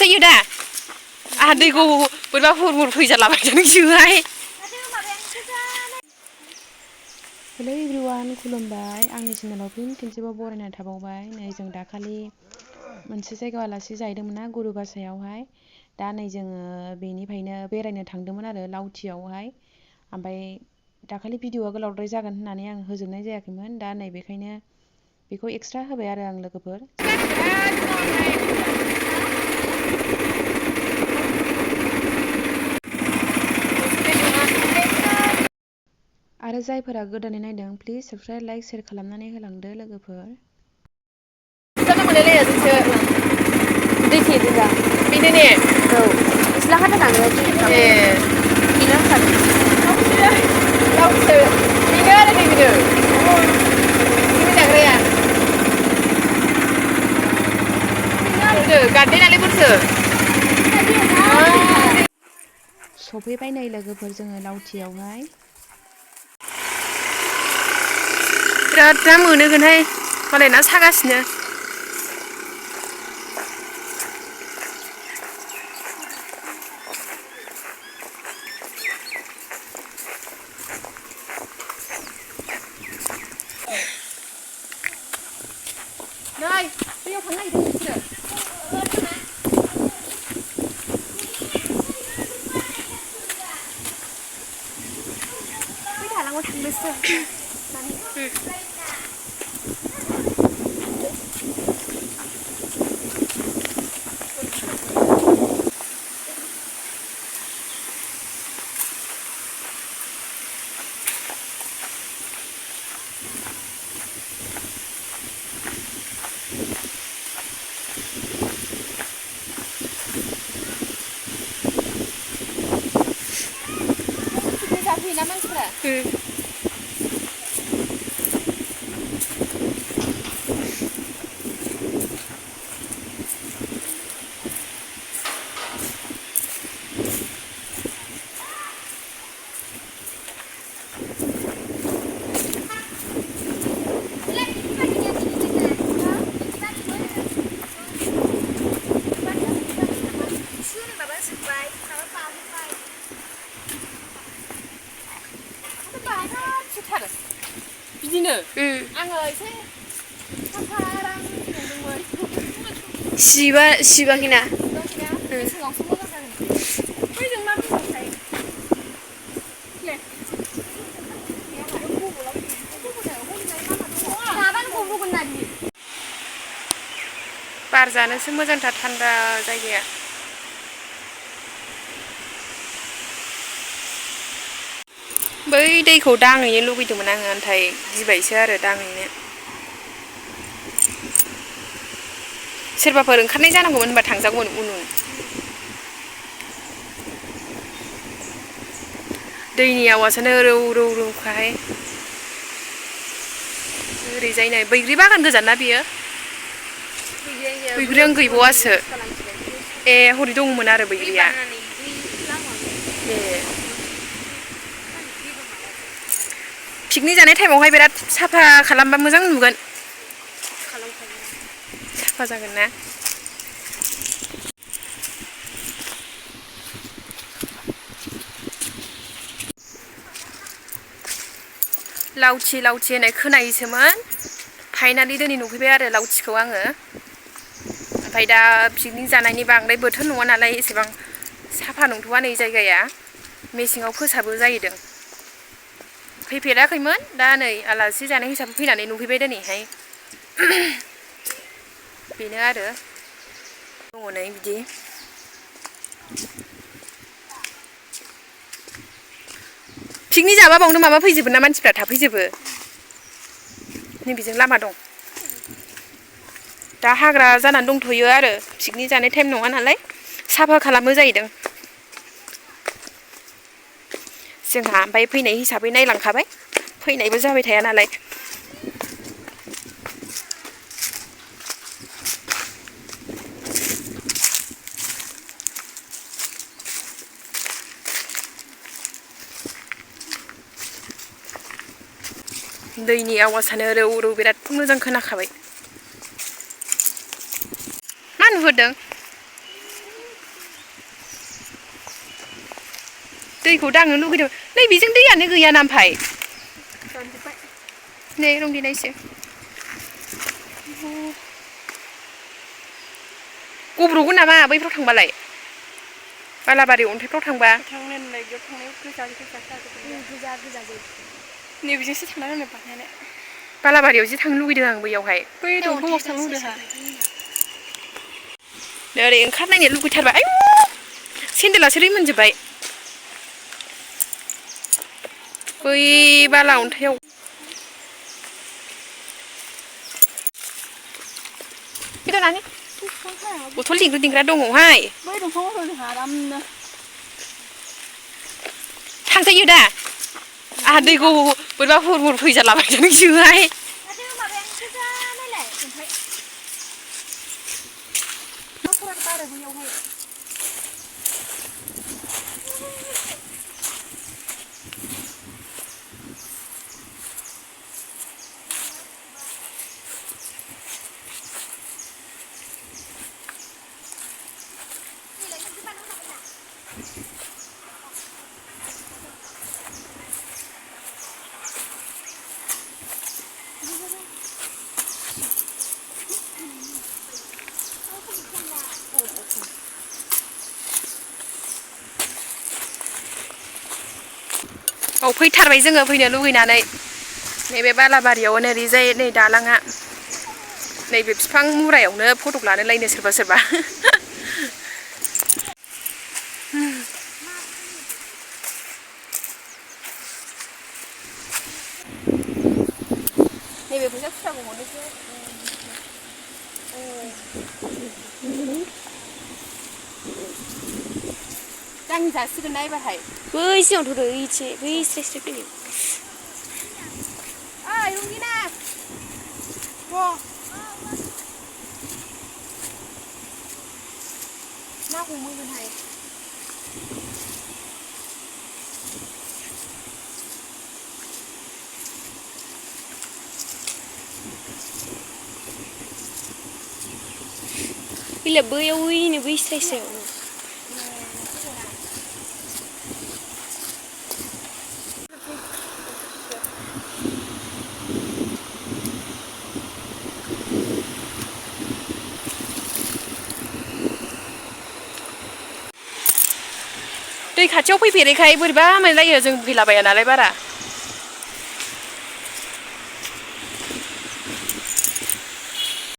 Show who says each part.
Speaker 1: फैयो दा आहा दैखौ बोरैबा हुर फैजालाबायदों नोंसोरहाय हेलो एभ्रिवान खुलुमबाय आंनि चेनेलाव फिन खेनसेबाव बरायना थाबावबाय नै जों दाखालि मोनसे जायगायाव आलासि जाहैदोंमोन ना गुरुबासायावहाय दा नै जोङो बेनिफ्रायनो बेरायनो थांदोंमोन आरो लावथियावहाय ओमफ्राय दाखालि भिडिअआ गोलावद्राय जागोन होननानै आं होजोबनाय जायाखैमोन दा नै बेखायनो बेखौ एक्सट्रा होबाय आरो आं लोगोफोर आरो जायफोरा गोदानै नायदों प्लिज साबस्क्राइब लाइक शेयार खालामनानै होलांदो लोगोफोर सफैबाय नै लोगोफोर जोङो लावथियावहाय बिराद ना मोनोगोनहाय मालाय ना सागासिनो नै दैयाव थांनो नागिरदों बिसोरो बै दालाङाव थांनोसै ना मानसिफ्रा बिदिनो आङो एसे साफारां नंदोंमोन सिबाखैना मेसेङावसो मोजां जागोन बैजों मा दंथाय बार जानोसो मोजांथार थान्दा जायगाया बै दैखौ दांहैनो लुगैदोंमोन आङो नाथाय गिबायसो आरो दांहैनो सोरबाफोर ओंखारनाय जानांगौमोन होनबा थांजागौमोन उन दैनि आवाजानो रौ रौ रौखाहाय ओरैजायनो बैग्रि बागान गोजान ना बियो बैग्रियानो गैबावासो ए हरै दंमोन आरो बैग्रिया ए पिकनिक जानाय टाइमावहाय बिराद साफा खालामबा मोजां नुगोन साफा जागोन ना लावथि लावथि होननाय खोनायोसोमोन फाइनालि दिनै नुफैबाय आरो लावथिखौ आङो ओमफ्राय दा पिकनिक जानायनि बांद्राय बोथोर नङा नालाय एसेबां साफा नंथ'वा नै जायगाया मेसेङाव फोसाबो जाहैदों फैफेराखैमोन दा नै आलासि जानाय हिसाबै फैनानै नुफैबाय दिनैहाय बेनो आरो दङ नै बिदि पिकनिक जाबा बावनो माबा फैजोबो ना मानसिफ्रा थाफैजोबो नैबेजों लामा दं दा हाग्रा जानानै दंथ'यो आरो पिकनिक जानाय टाइम नङा नालाय साफा खालामो जाहैदों जोंहा ओमफ्राय फैनाय हिसाबै नायलांखाबाय फैनायबो जाबाय थाया नालाय दैनि आवाजानो रौ रौ बिराद मोजां खोनाखाबाय मा नुहुरदों दैखौ दांनो लुगैदों नै बेजों दैयानो गैयाना ओमफ्राय नै रंगिनायसो गब्र'गोन नामा बैफ्राव थांबालाय बालाबारि अन्थाइफ्राव थांबा
Speaker 2: नैबेजोंसो थांना होनो बानायनाय
Speaker 1: बालाबारियाव जि थांनो लुगैदों आं बैयावहाय
Speaker 2: बै दंफाङावसो थांनो लुगैदों आंहा
Speaker 1: ओरै ओंखारनायनो लुगैथारबाय आयु सेन्देलासो रिमोनजोब्बाय बै बाला अन्थायाव बथल दिंग्रा दिंग्रा दङहाय
Speaker 2: बै दंफाङाव जोंहा आरामनो
Speaker 1: थांजायो दा आंहा दैखौ बोरैबा हुर हुर फैजालाबायदों नोंसोहाय औ फैथारबाय जोङो फैनो लुगैनानै नैबे बालाबारियाव ओरैजाय नै दालाङा नैबे बिफां मुरायावनो फटक लानो लायनो सोरबा सोरबा नैबे फैसा खुस्राखौ हरनोसै दांनि जासिगोन ना एबारहाय बै सिगाङाव थ'दो इसे बै स्राय स्राय फैनो ओइ रंगिना ना हमहैगोनहाय गैला बैयाव ओइनो बै स्राय स्रायावनो दै खाथियाव फैफेरैखाय बोरैबा मोनलायो जों फैलाबाया नालाय बारा